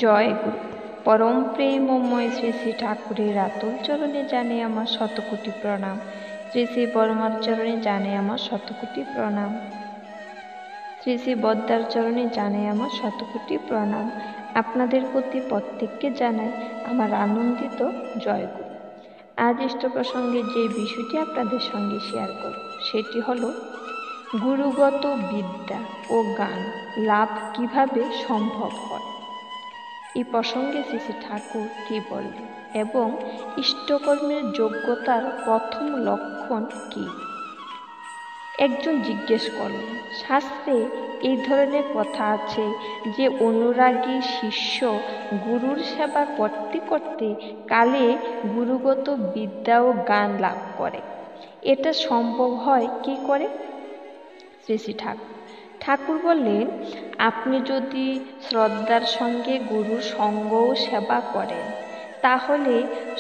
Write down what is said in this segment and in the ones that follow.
জয় গুরু। পরম প্রেমময় শ্রী শ্রী ঠাকুরের আতুল চরণে জানে আমার শতকোটি প্রণাম। শ্রী শ্রী বর্মার চরণে জানে আমার শতকোটি প্রণাম। শ্রী শ্রী বদ্দার চরণে জানে আমার শতকোটি প্রণাম। আপনাদের প্রতি প্রত্যেককে জানাই আমার আনন্দিত জয় গুরু। আজ ইষ্ট প্রসঙ্গে যে বিষয়টি আপনাদের সঙ্গে শেয়ার করব সেটি হলো গুরুগত বিদ্যা ও জ্ঞান লাভ কিভাবে সম্ভব হয়। এই প্রসঙ্গে শ্রী শ্রী ঠাকুর কি বললেন এবং ইষ্টকর্মের যোগ্যতার প্রথম লক্ষণ কি। একজন জিজ্ঞেস করলেন, শাস্ত্রে এই ধরনের কথা আছে যে অনুরাগী শিষ্য গুরুর সেবা করতে করতে কালে গুরুগত বিদ্যা ও জ্ঞান লাভ করে। এটা সম্ভব হয় কি করে? শ্রী শ্রী ঠাকুর বললেন, আপনি যদি শ্রদ্ধার সঙ্গে গুরুর সঙ্গ ও সেবা করেন তাহলে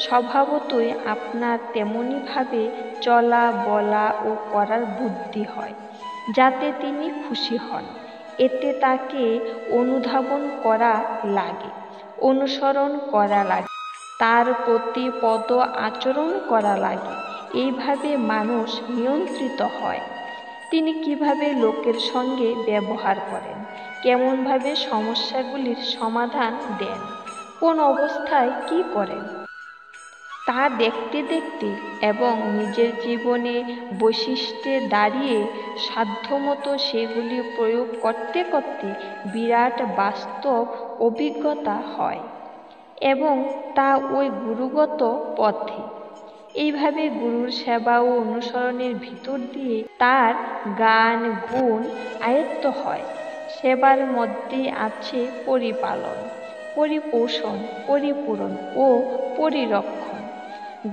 স্বভাবতই আপনার তেমনিভাবে চলা বলা ও করার বুদ্ধি হয় যাতে তিনি খুশি হন। এতে তাকে অনুধাবন করা লাগে, অনুসরণ করা লাগে, তার প্রতি পদ আচরণ করা লাগে। এইভাবে মানুষ নিয়ন্ত্রিত হয়। তিনি কিভাবে লোকের সঙ্গে ব্যবহার করেন, কেমনভাবে সমস্যাগুলির সমাধান দেন, কোন অবস্থায় কি করেন তা দেখতে দেখতে এবং নিজের জীবনে বৈশিষ্ট্যে দাঁড়িয়ে সাধ্যমতো সেগুলি প্রয়োগ করতে করতে বিরাট বাস্তব অভিজ্ঞতা হয় এবং তা ওই গুরুগত পথে। এইভাবে গুরুর সেবা ও অনুসরণের ভিতর দিয়ে তার জ্ঞান গুণ আয়ত্ত হয়। সেবার মধ্যে আছে পরিপালন, পরিপোষণ, পরিপূরণ ও পরিরক্ষণ।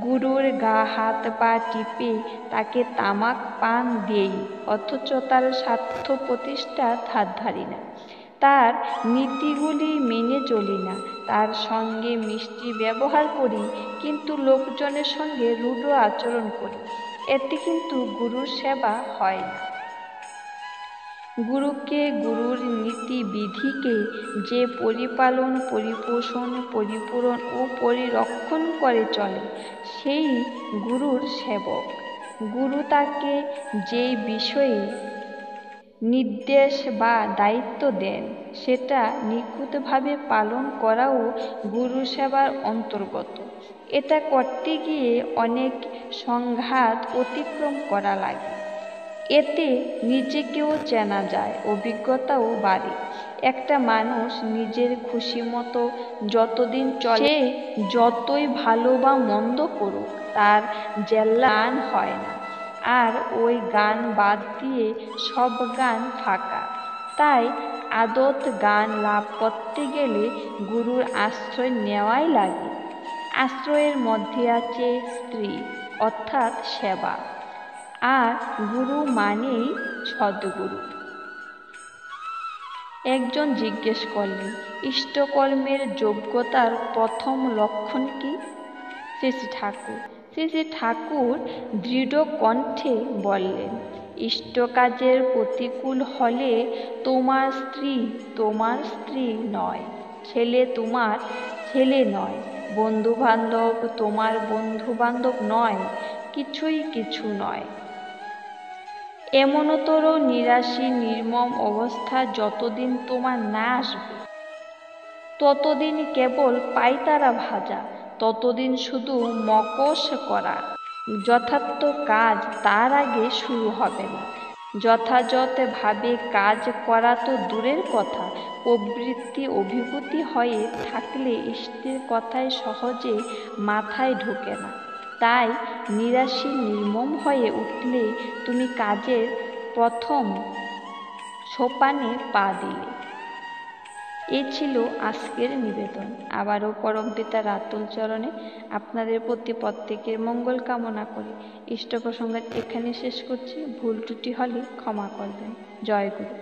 গুরুর গা হাত পা টিপে তাকে তামাক পান দেই, অথচ তার স্বার্থ প্রতিষ্ঠার ধার ধারি না, তার নীতিগুলি মেনে চলি না, তার সঙ্গে মিষ্টি ব্যবহার করি কিন্তু লোকজনের সঙ্গে রূঢ় আচরণ করি, এতে কিন্তু গুরুর সেবা হয় না। গুরুকে, গুরুর নীতি বিধিকে যে পরিপালন, পরিপোষণ, পরিপূরণ ও পরিরক্ষণ করে চলে সেই গুরুর সেবক। গুরু তাকে যে বিষয়ে নির্দেশ বা দায়িত্ব দেন সেটা নিখুঁতভাবে পালন করাও গুরু সেবার অন্তর্গত। এটা করতে গিয়ে অনেক সংঘাত অতিক্রম করা লাগে। এতে নিজেকেও চেনা যায়, অভিজ্ঞতাও বাড়ে। একটা মানুষ নিজের খুশি মতো যতদিন চলে, যতই ভালো বা মন্দ করুক, তার জ্ঞান হয় না। আর ওই জ্ঞান বাদ দিয়ে সব জ্ঞান ফাঁকা। তাই আদত জ্ঞান লাভ করতে গেলে গুরুর আশ্রয় নেওয়াই লাগে। আশ্রয়ের মধ্যে আছে স্ত্রী অর্থাৎ সেবা, আর গুরু মানেই সদ্গুরু। একজন জিজ্ঞেস করলেন, ইষ্টকর্মের যোগ্যতার প্রথম লক্ষণ কি? শ্রী শ্রী ঠাকুর দৃঢ় কণ্ঠে বললেন, ইষ্টকাজের প্রতিকূল হলে তোমার স্ত্রী নয়, ছেলে তোমার ছেলে নয়, বন্ধুবান্ধব তোমার বন্ধুবান্ধব নয়, কিছুই কিছু নয়। এমনতর নিরাশী নির্মম অবস্থা যতদিন তোমার না আসবে ততদিন কেবল পাইতারা ভাজা, ততদিন শুধু মকশ করা। যথার্থ কাজ তার আগে শুরু হবে না। যথাযথভাবে কাজ করা তো দূরের কথা, প্রবৃত্তি অভিভূতি হয়ে থাকলে ইষ্টের কথায় সহজে মাথায় ঢোকে না। তাই নিরাশী নির্মম হয়ে উঠলে তুমি কাজের প্রথম সোপানে পা দিলে। এই ছিল আজকের নিবেদন। আবারও পরম পিতার আতুল চরণে আপনাদের প্রতি প্রত্যেকের মঙ্গল কামনা করি ইষ্ট প্রসঙ্গ এখানে শেষ করছি। ভুল ত্রুটি হলে ক্ষমা করবেন। জয় গুরু।